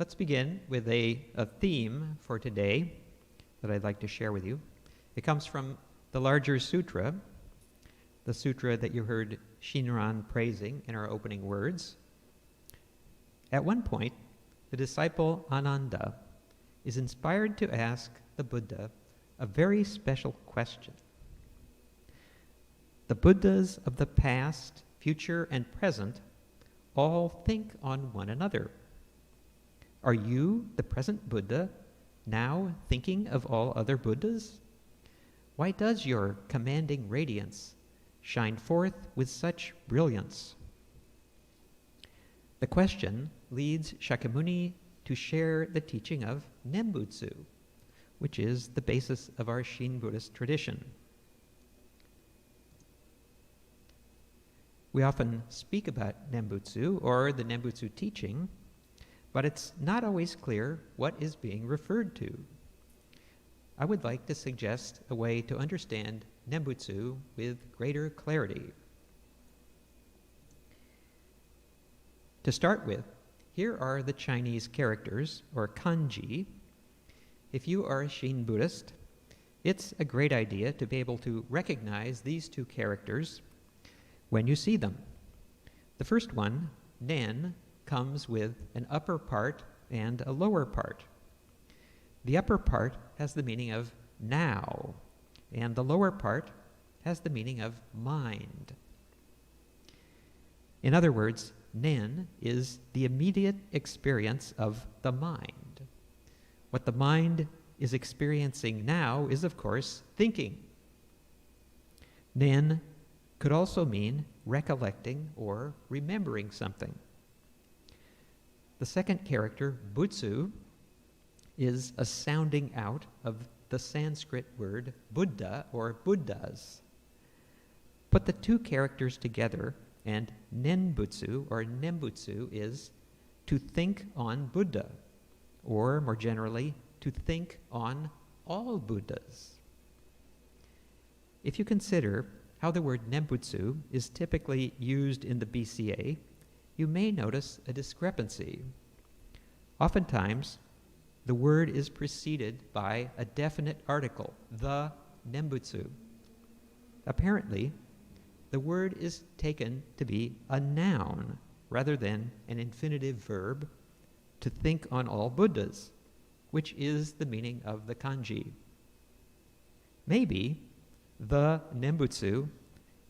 Let's begin with a theme for today that I'd like to share with you. It comes from the larger Sutra, the Sutra that you heard Shinran praising in our opening words. At one point, the disciple Ananda is inspired to ask the Buddha a very special question. The Buddhas of the past, future, and present all think on one another. Are you, the present Buddha, now thinking of all other Buddhas? Why does your commanding radiance shine forth with such brilliance? The question leads Shakyamuni to share the teaching of Nembutsu, which is the basis of our Shin Buddhist tradition. We often speak about Nembutsu or the Nembutsu teaching, but it's not always clear what is being referred to. I would like to suggest a way to understand Nembutsu with greater clarity. To start with, here are the Chinese characters, or kanji. If you are a Shin Buddhist, it's a great idea to be able to recognize these two characters when you see them. The first one, nen, comes with an upper part and a lower part. The upper part has the meaning of now, and the lower part has the meaning of mind. In other words, nen is the immediate experience of the mind. What the mind is experiencing now is, of course, thinking. Nen could also mean recollecting or remembering something. The second character, butsu, is a sounding out of the Sanskrit word Buddha or Buddhas. Put the two characters together and Nenbutsu or Nembutsu is to think on Buddha, or more generally, to think on all Buddhas. If you consider how the word Nembutsu is typically used in the BCA, you may notice a discrepancy. Oftentimes, the word is preceded by a definite article, the Nembutsu. Apparently, the word is taken to be a noun rather than an infinitive verb, to think on all Buddhas, which is the meaning of the kanji. Maybe the Nembutsu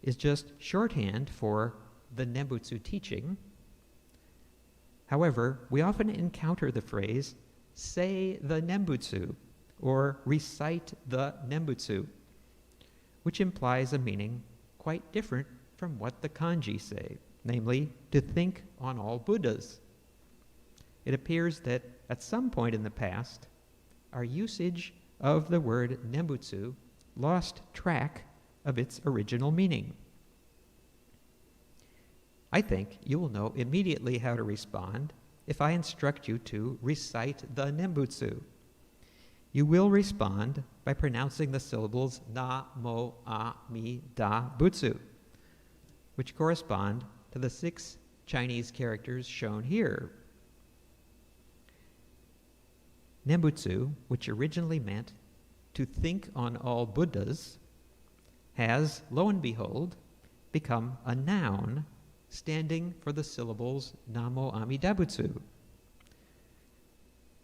is just shorthand for the Nembutsu teaching. However, we often encounter the phrase, say the Nembutsu, or recite the Nembutsu, which implies a meaning quite different from what the kanji say, namely, to think on all Buddhas. It appears that at some point in the past, our usage of the word Nembutsu lost track of its original meaning. I think you will know immediately how to respond if I instruct you to recite the Nembutsu. You will respond by pronouncing the syllables na, mo, a, mi, da, butsu, which correspond to the 6 Chinese characters shown here. Nembutsu, which originally meant to think on all Buddhas, has, lo and behold, become a noun standing for the syllables Namo Amida Butsu.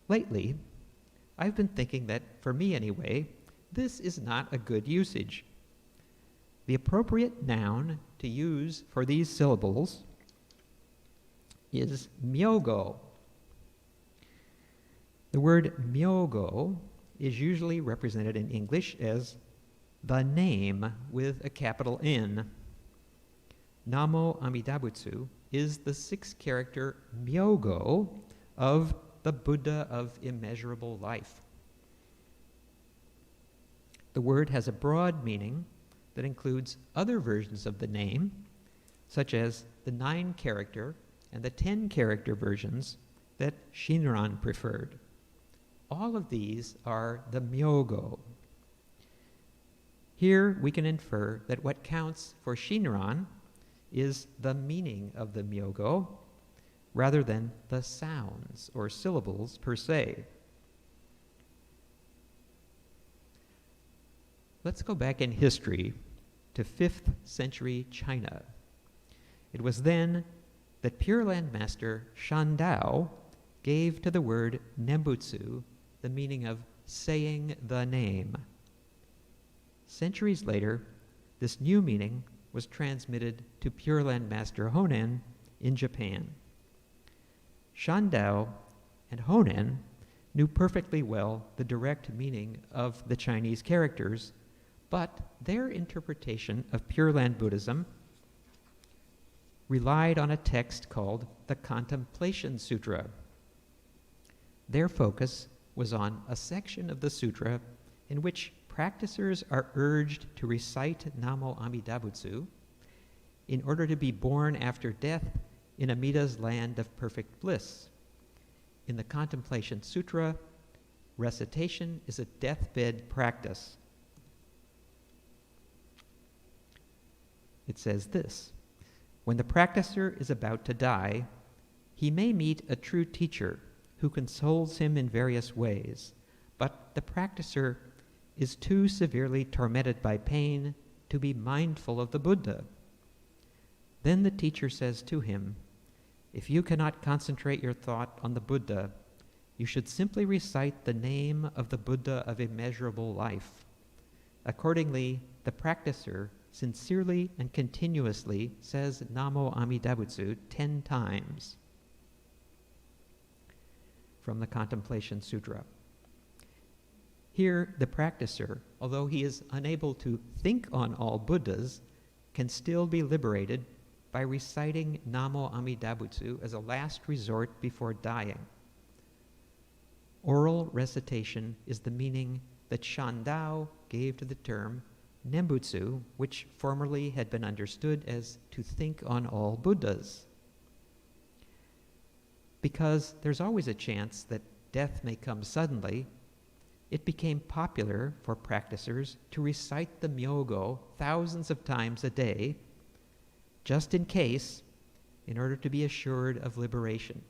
Lately, I've been thinking that, for me anyway, this is not a good usage. The appropriate noun to use for these syllables is myogo. The word myogo is usually represented in English as the name with a capital N. Namo Amida Butsu is the 6-character myogo of the Buddha of immeasurable life. The word has a broad meaning that includes other versions of the name, such as the 9-character and the 10-character versions that Shinran preferred. All of these are the myogo. Here we can infer that what counts for Shinran is the meaning of the myogo, rather than the sounds or syllables per se. Let's go back in history to 5th century China. It was then that Pure Land master Shan Dao gave to the word Nembutsu the meaning of saying the name. Centuries later, this new meaning was transmitted to Pure Land master Honen in Japan. Shan Dao and Honen knew perfectly well the direct meaning of the Chinese characters, but their interpretation of Pure Land Buddhism relied on a text called the Contemplation Sutra. Their focus was on a section of the sutra in which practicers are urged to recite Namo Amida Butsu in order to be born after death in Amida's land of perfect bliss. In the Contemplation Sutra, recitation is a deathbed practice. It says this: when the practicer is about to die, he may meet a true teacher who consoles him in various ways, but the practicer is too severely tormented by pain to be mindful of the Buddha. Then the teacher says to him, if you cannot concentrate your thought on the Buddha, you should simply recite the name of the Buddha of immeasurable life. Accordingly, the practicer sincerely and continuously says Namo Amida Butsu 10 times. From the Contemplation Sutra. Here, the practicer, although he is unable to think on all Buddhas, can still be liberated by reciting Namo Amida Butsu as a last resort before dying. Oral recitation is the meaning that Shan Dao gave to the term Nembutsu, which formerly had been understood as to think on all Buddhas. Because there's always a chance that death may come suddenly, it became popular for practicers to recite the myogo thousands of times a day, just in case, in order to be assured of liberation.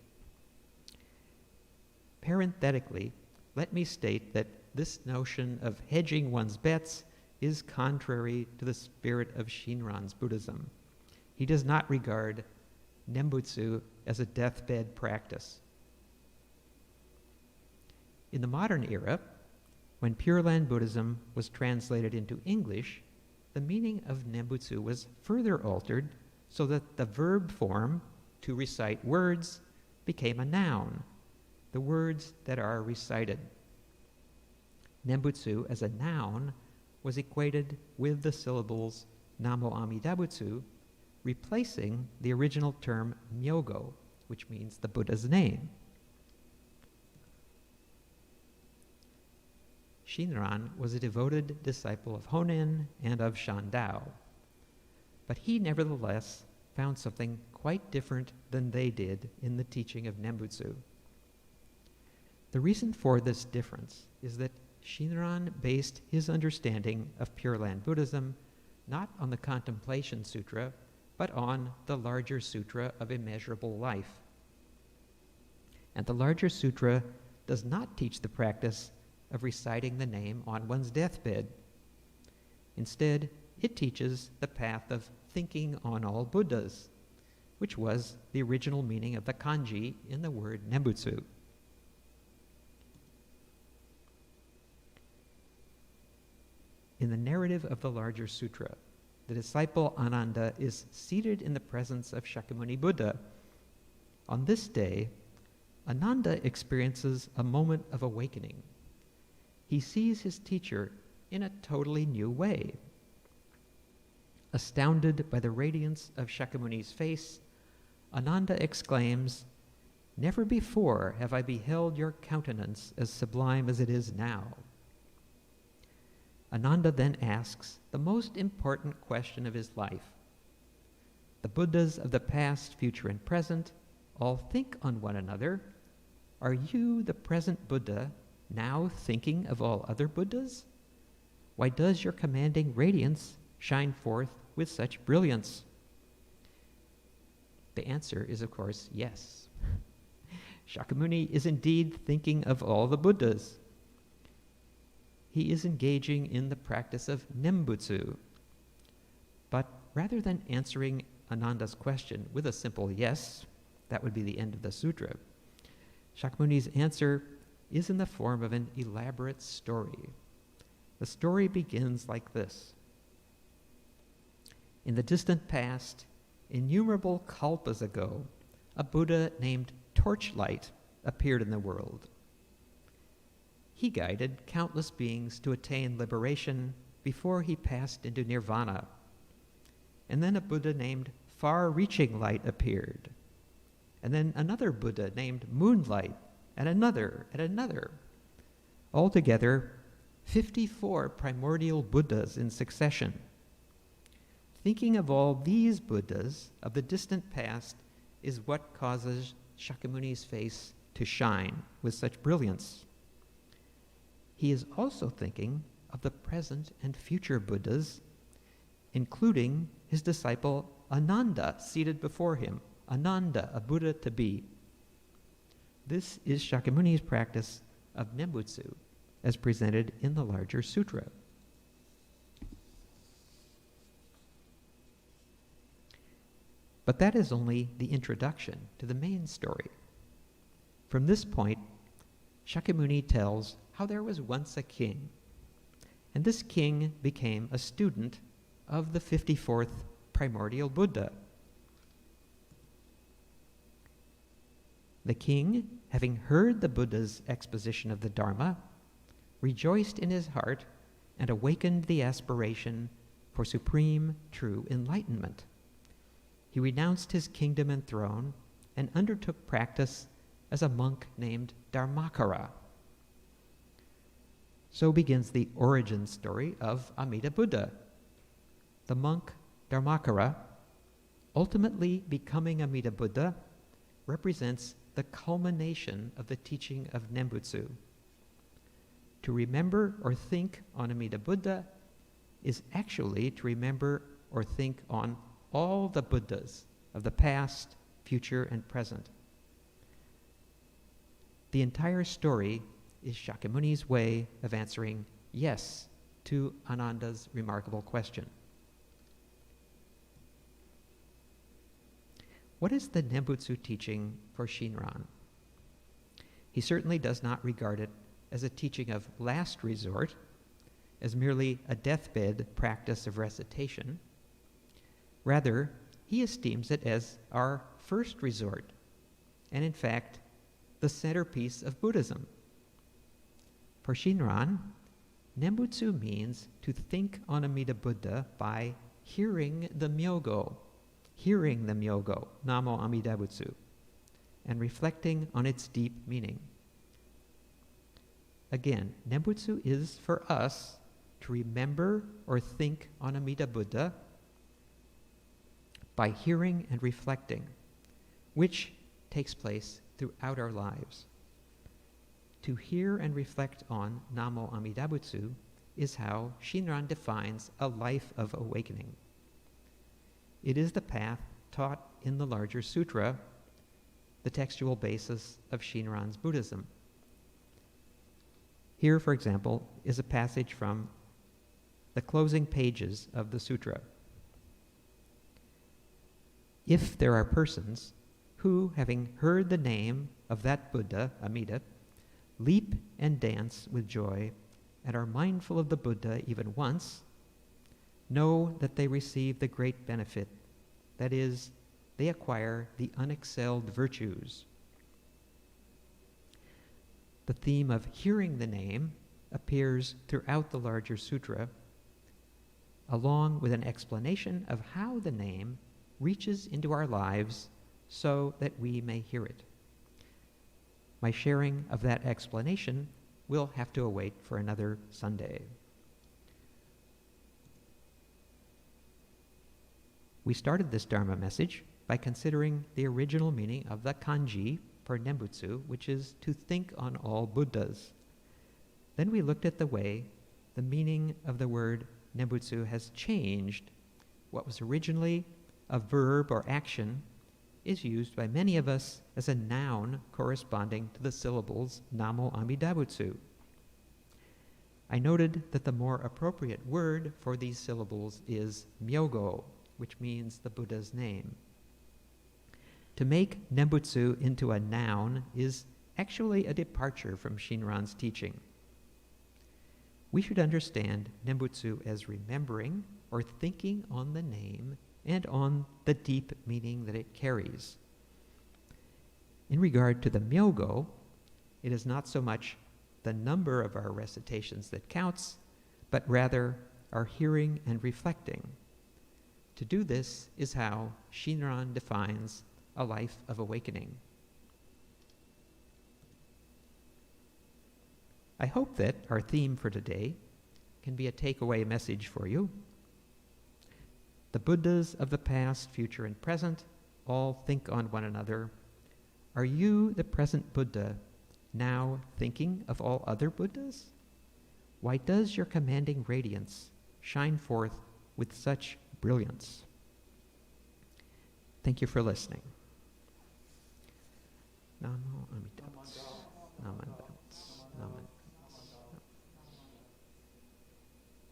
Parenthetically, let me state that this notion of hedging one's bets is contrary to the spirit of Shinran's Buddhism. He does not regard Nembutsu as a deathbed practice. In the modern era, when Pure Land Buddhism was translated into English, the meaning of Nembutsu was further altered so that the verb form, to recite words, became a noun, the words that are recited. Nembutsu as a noun was equated with the syllables Namo Amida Butsu, replacing the original term myogo, which means the Buddha's name. Shinran was a devoted disciple of Honen and of Shan Dao, but he nevertheless found something quite different than they did in the teaching of Nembutsu. The reason for this difference is that Shinran based his understanding of Pure Land Buddhism not on the Contemplation Sutra, but on the larger Sutra of Immeasurable Life. And the larger sutra does not teach the practice of reciting the name on one's deathbed. Instead, it teaches the path of thinking on all Buddhas, which was the original meaning of the kanji in the word Nembutsu. In the narrative of the larger sutra, the disciple Ananda is seated in the presence of Shakyamuni Buddha. On this day, Ananda experiences a moment of awakening. He sees his teacher in a totally new way. Astounded by the radiance of Shakyamuni's face, Ananda exclaims, "Never before have I beheld your countenance as sublime as it is now." Ananda then asks the most important question of his life. The Buddhas of the past, future, and present all think on one another. Are you, the present Buddha, now thinking of all other Buddhas? Why does your commanding radiance shine forth with such brilliance? The answer is, of course, yes. Shakyamuni is indeed thinking of all the Buddhas. He is engaging in the practice of Nembutsu. But rather than answering Ananda's question with a simple yes, that would be the end of the sutra, Shakyamuni's answer is in the form of an elaborate story. The story begins like this. In the distant past, innumerable kalpas ago, a Buddha named Torchlight appeared in the world. He guided countless beings to attain liberation before he passed into nirvana. And then a Buddha named Far-Reaching Light appeared. And then another Buddha named Moonlight, and another, and another. Altogether, 54 primordial Buddhas in succession. Thinking of all these Buddhas of the distant past is what causes Shakyamuni's face to shine with such brilliance. He is also thinking of the present and future Buddhas, including his disciple Ananda seated before him. Ananda, a Buddha to be. This is Shakyamuni's practice of Nembutsu, as presented in the larger sutra. But that is only the introduction to the main story. From this point, Shakyamuni tells how there was once a king, and this king became a student of the 54th primordial Buddha. The king, having heard the Buddha's exposition of the Dharma, rejoiced in his heart and awakened the aspiration for supreme true enlightenment. He renounced his kingdom and throne and undertook practice as a monk named Dharmakara. So begins the origin story of Amida Buddha. The monk Dharmakara, ultimately becoming Amida Buddha, represents the culmination of the teaching of Nembutsu. To remember or think on Amida Buddha is actually to remember or think on all the Buddhas of the past, future, and present. The entire story is Shakyamuni's way of answering yes to Ananda's remarkable question. What is the Nembutsu teaching for Shinran? He certainly does not regard it as a teaching of last resort, as merely a deathbed practice of recitation. Rather, he esteems it as our first resort, and in fact, the centerpiece of Buddhism. For Shinran, Nembutsu means to think on Amida Buddha by hearing the myogo, Namo Amida Butsu, and reflecting on its deep meaning. Again, Nembutsu is for us to remember or think on Amida Buddha by hearing and reflecting, which takes place throughout our lives. To hear and reflect on Namo Amida Butsu is how Shinran defines a life of awakening. It is the path taught in the larger sutra, the textual basis of Shinran's Buddhism. Here, for example, is a passage from the closing pages of the sutra. If there are persons who, having heard the name of that Buddha, Amida, leap and dance with joy and are mindful of the Buddha even once, know that they receive the great benefit, that is, they acquire the unexcelled virtues. The theme of hearing the name appears throughout the larger sutra, along with an explanation of how the name reaches into our lives so that we may hear it. My sharing of that explanation will have to await for another Sunday. We started this Dharma message by considering the original meaning of the kanji for Nembutsu, which is to think on all Buddhas. Then we looked at the way the meaning of the word Nembutsu has changed. What was originally a verb or action is used by many of us as a noun corresponding to the syllables Namo Amida Butsu. I noted that the more appropriate word for these syllables is myogo, which means the Buddha's name. To make Nembutsu into a noun is actually a departure from Shinran's teaching. We should understand Nembutsu as remembering or thinking on the name and on the deep meaning that it carries. In regard to the myogo, it is not so much the number of our recitations that counts, but rather our hearing and reflecting. To do this is how Shinran defines a life of awakening. I hope that our theme for today can be a takeaway message for you. The Buddhas of the past, future, and present all think on one another. Are you, the present Buddha, now thinking of all other Buddhas? Why does your commanding radiance shine forth with such brilliance? Thank you for listening. Namo Amitabha.